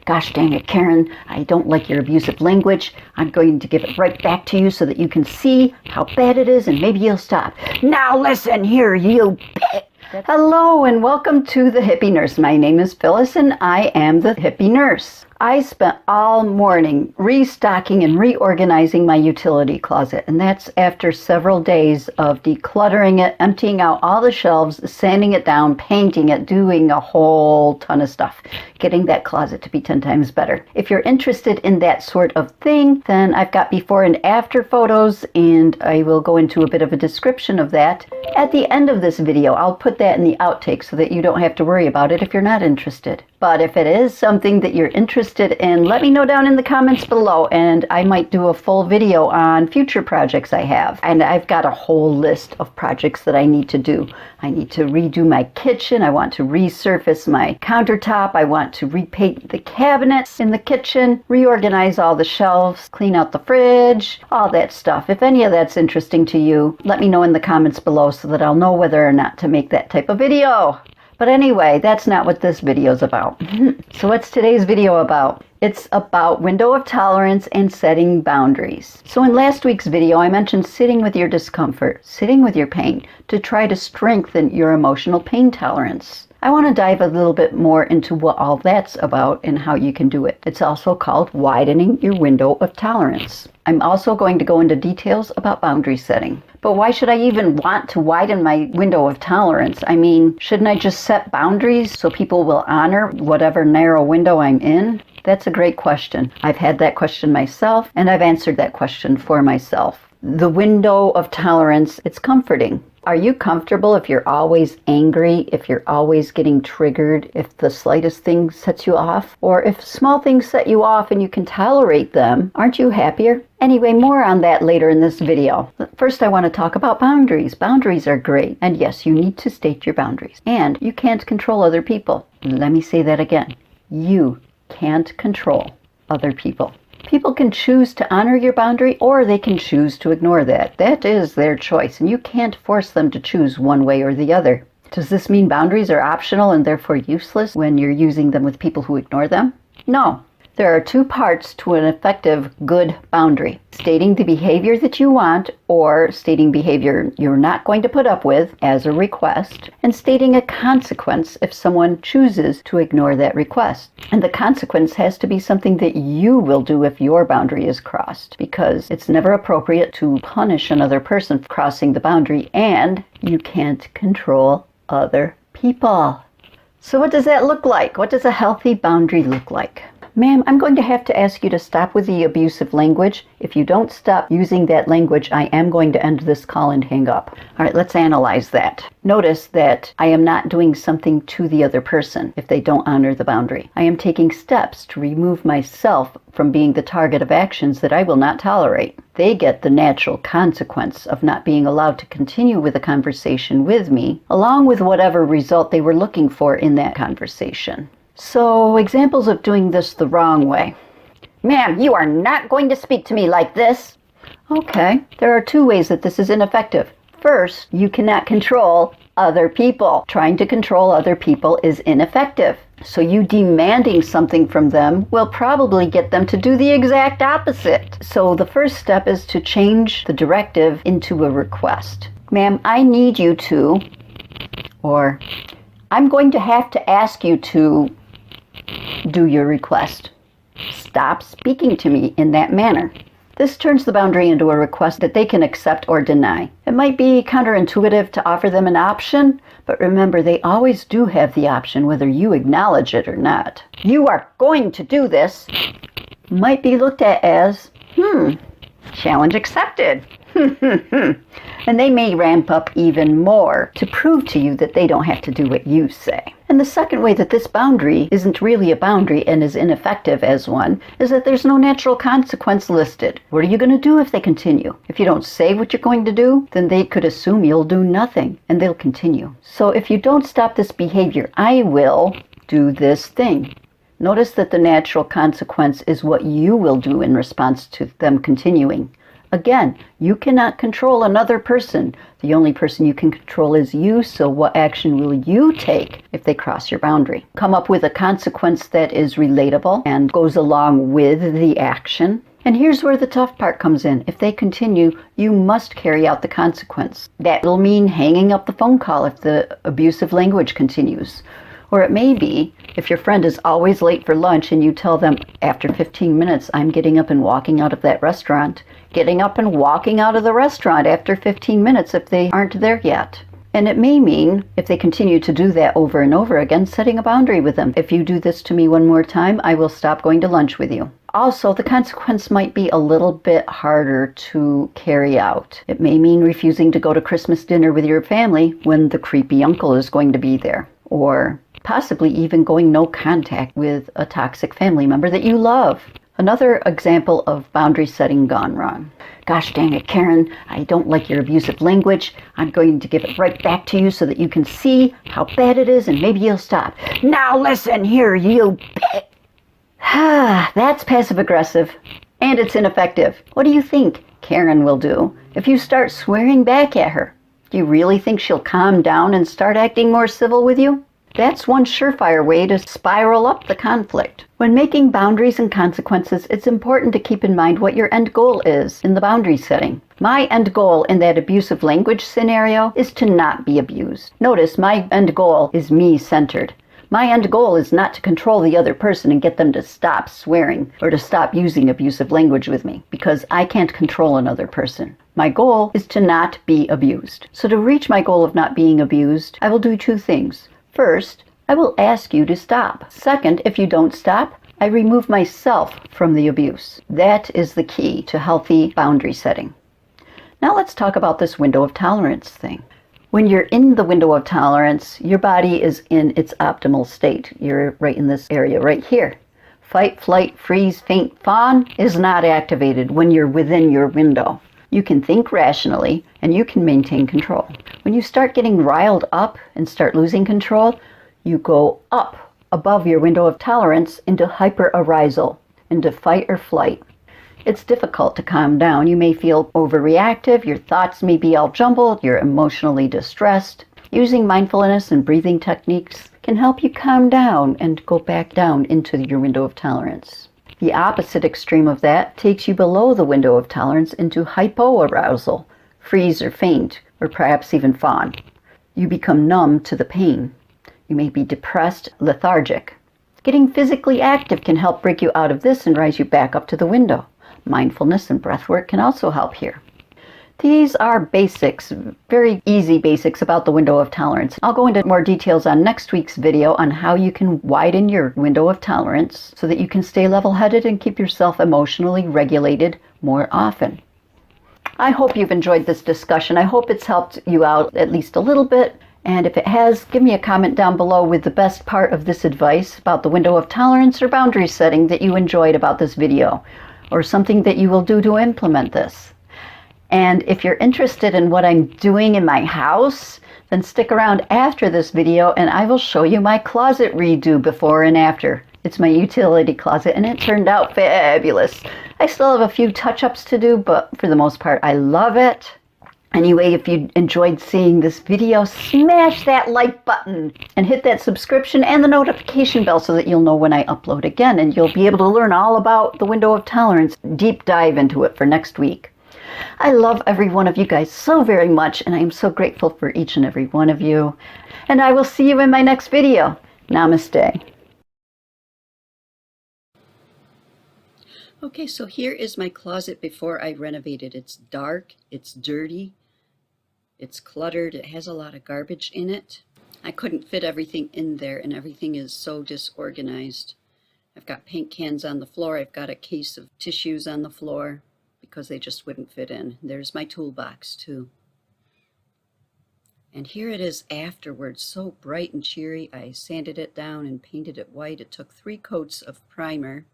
Gosh dang it, Karen, I don't like your abusive language. I'm going to give it right back to you so that you can see how bad it is and maybe you'll stop. Now listen here, you bitch. Hello and welcome to the Hippie Nurse. My name is Phyllis and I am the Hippie Nurse. I spent all morning restocking and reorganizing my utility closet, and that's after several days of decluttering it, emptying out all the shelves, sanding it down, painting it, doing a whole ton of stuff, getting that closet to be 10 times better. If you're interested in that sort of thing, then I've got before and after photos, and I will go into a bit of a description of that at the end of this video. I'll put that in the outtake so that you don't have to worry about it if you're not interested. But if it is something that you're interested in, let me know down in the comments below, and I might do a full video on future projects I have. And I've got a whole list of projects that I need to do. I need to redo my kitchen. I want to resurface my countertop. I want to repaint the cabinets in the kitchen, reorganize all the shelves, clean out the fridge, all that stuff. If any of that's interesting to you, let me know in the comments below so that I'll know whether or not to make that type of video. But anyway, that's not what this video is about. So what's today's video about? It's about window of tolerance and setting boundaries. So in last week's video, I mentioned sitting with your discomfort, sitting with your pain, to try to strengthen your emotional pain tolerance. I want to dive a little bit more into what all that's about and how you can do it. It's also called widening your window of tolerance. I'm also going to go into details about boundary setting. But why should I even want to widen my window of tolerance? I mean, shouldn't I just set boundaries so people will honor whatever narrow window I'm in? That's a great question. I've had that question myself, and I've answered that question for myself. The window of tolerance, it's comforting. Are you comfortable if you're always angry, if you're always getting triggered, if the slightest thing sets you off? Or if small things set you off and you can tolerate them, aren't you happier? Anyway, more on that later in this video. First, I want to talk about boundaries. Boundaries are great. And yes, you need to state your boundaries. And you can't control other people. Let me say that again. You can't control other people. People can choose to honor your boundary, or they can choose to ignore that. That is their choice, and you can't force them to choose one way or the other. Does this mean boundaries are optional and therefore useless when you're using them with people who ignore them? No. There are two parts to an effective, good boundary. Stating the behavior that you want, or stating behavior you're not going to put up with as a request, and stating a consequence if someone chooses to ignore that request. And the consequence has to be something that you will do if your boundary is crossed, because it's never appropriate to punish another person for crossing the boundary, and you can't control other people. So what does that look like? What does a healthy boundary look like? Ma'am, I'm going to have to ask you to stop with the abusive language. If you don't stop using that language, I am going to end this call and hang up. All right, let's analyze that. Notice that I am not doing something to the other person if they don't honor the boundary. I am taking steps to remove myself from being the target of actions that I will not tolerate. They get the natural consequence of not being allowed to continue with a conversation with me, along with whatever result they were looking for in that conversation. So, examples of doing this the wrong way. Ma'am, you are not going to speak to me like this. Okay, there are two ways that this is ineffective. First, you cannot control other people. Trying to control other people is ineffective. So you demanding something from them will probably get them to do the exact opposite. So the first step is to change the directive into a request. Ma'am, I need you to, or I'm going to have to ask you to do your request. Stop speaking to me in that manner. This turns the boundary into a request that they can accept or deny. It might be counterintuitive to offer them an option, but remember, they always do have the option whether you acknowledge it or not. You are going to do this might be looked at as, challenge accepted. And they may ramp up even more to prove to you that they don't have to do what you say. And the second way that this boundary isn't really a boundary and is ineffective as one is that there's no natural consequence listed. What are you going to do if they continue? If you don't say what you're going to do, then they could assume you'll do nothing and they'll continue. So if you don't stop this behavior, I will do this thing. Notice that the natural consequence is what you will do in response to them continuing. Again, you cannot control another person. The only person you can control is you, so what action will you take if they cross your boundary? Come up with a consequence that is relatable and goes along with the action. And here's where the tough part comes in. If they continue, you must carry out the consequence. That will mean hanging up the phone call if the abusive language continues. Or it may be, if your friend is always late for lunch and you tell them, after 15 minutes, I'm getting up and walking out of that restaurant. Getting up and walking out of the restaurant after 15 minutes if they aren't there yet. And it may mean, if they continue to do that over and over again, setting a boundary with them. If you do this to me one more time, I will stop going to lunch with you. Also, the consequence might be a little bit harder to carry out. It may mean refusing to go to Christmas dinner with your family when the creepy uncle is going to be there. Or possibly even going no contact with a toxic family member that you love. Another example of boundary setting gone wrong. Gosh dang it, Karen, I don't like your abusive language. I'm going to give it right back to you so that you can see how bad it is and maybe you'll stop. Now listen here, you pig. That's passive aggressive and it's ineffective. What do you think Karen will do if you start swearing back at her? Do you really think she'll calm down and start acting more civil with you? That's one surefire way to spiral up the conflict. When making boundaries and consequences, it's important to keep in mind what your end goal is in the boundary setting. My end goal in that abusive language scenario is to not be abused. Notice my end goal is me-centered. My end goal is not to control the other person and get them to stop swearing or to stop using abusive language with me, because I can't control another person. My goal is to not be abused. So to reach my goal of not being abused, I will do two things. First, I will ask you to stop. Second, if you don't stop, I remove myself from the abuse. That is the key to healthy boundary setting. Now let's talk about this window of tolerance thing. When you're in the window of tolerance, your body is in its optimal state. You're right in this area right here. Fight, flight, freeze, faint, fawn is not activated when you're within your window. You can think rationally and you can maintain control. When you start getting riled up and start losing control, you go up above your window of tolerance into hyperarousal, into fight or flight. It's difficult to calm down. You may feel overreactive, your thoughts may be all jumbled, you're emotionally distressed. Using mindfulness and breathing techniques can help you calm down and go back down into your window of tolerance. The opposite extreme of that takes you below the window of tolerance into hypoarousal, freeze or faint, or perhaps even fawn. You become numb to the pain. You may be depressed, lethargic. Getting physically active can help break you out of this and rise you back up to the window. Mindfulness and breath work can also help here. These are basics, very easy basics about the window of tolerance. I'll go into more details on next week's video on how you can widen your window of tolerance so that you can stay level-headed and keep yourself emotionally regulated more often. I hope you've enjoyed this discussion. I hope it's helped you out at least a little bit. And if it has, give me a comment down below with the best part of this advice about the window of tolerance or boundary setting that you enjoyed about this video, or something that you will do to implement this. And if you're interested in what I'm doing in my house, then stick around after this video and I will show you my closet redo before and after. It's my utility closet and it turned out fabulous. I still have a few touch-ups to do, but for the most part, I love it. Anyway, if you enjoyed seeing this video, smash that like button and hit that subscription and the notification bell so that you'll know when I upload again, and you'll be able to learn all about the window of tolerance, deep dive into it for next week. I love every one of you guys so very much, and I am so grateful for each and every one of you. And I will see you in my next video. Namaste. Okay, so here is my closet before I renovated. It's dark, it's dirty, it's cluttered, it has a lot of garbage in it. I couldn't fit everything in there and everything is so disorganized. I've got paint cans on the floor, I've got a case of tissues on the floor because they just wouldn't fit in. There's my toolbox too. And here it is afterwards, so bright and cheery. I sanded it down and painted it white. It took 3 coats of primer.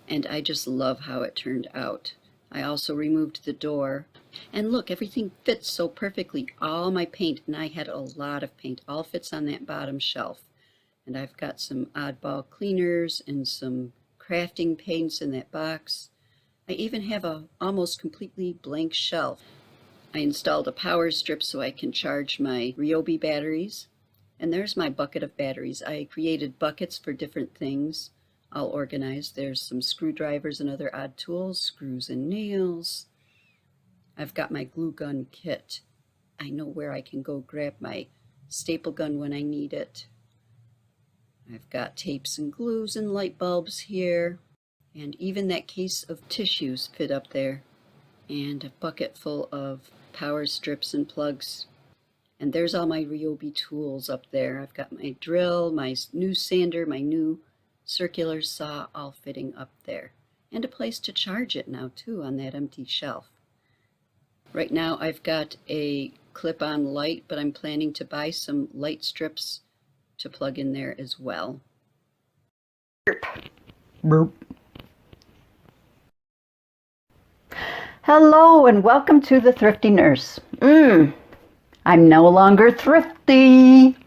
And I just love how it turned out. I also removed the door. And look, everything fits so perfectly. All my paint, and I had a lot of paint, all fits on that bottom shelf. And I've got some oddball cleaners and some crafting paints in that box. I even have a almost completely blank shelf. I installed a power strip so I can charge my Ryobi batteries. And there's my bucket of batteries. I created buckets for different things, all organized. There's some screwdrivers and other odd tools, screws and nails. I've got my glue gun kit. I know where I can go grab my staple gun when I need it. I've got tapes and glues and light bulbs here. And even that case of tissues fit up there. And a bucket full of power strips and plugs. And there's all my Ryobi tools up there. I've got my drill, my new sander, my new circular saw all fitting up there. And a place to charge it now too on that empty shelf. Right now I've got a clip-on light, but I'm planning to buy some light strips to plug in there as well. Burp. Hello and welcome to the Thrifty Nurse. I'm no longer thrifty.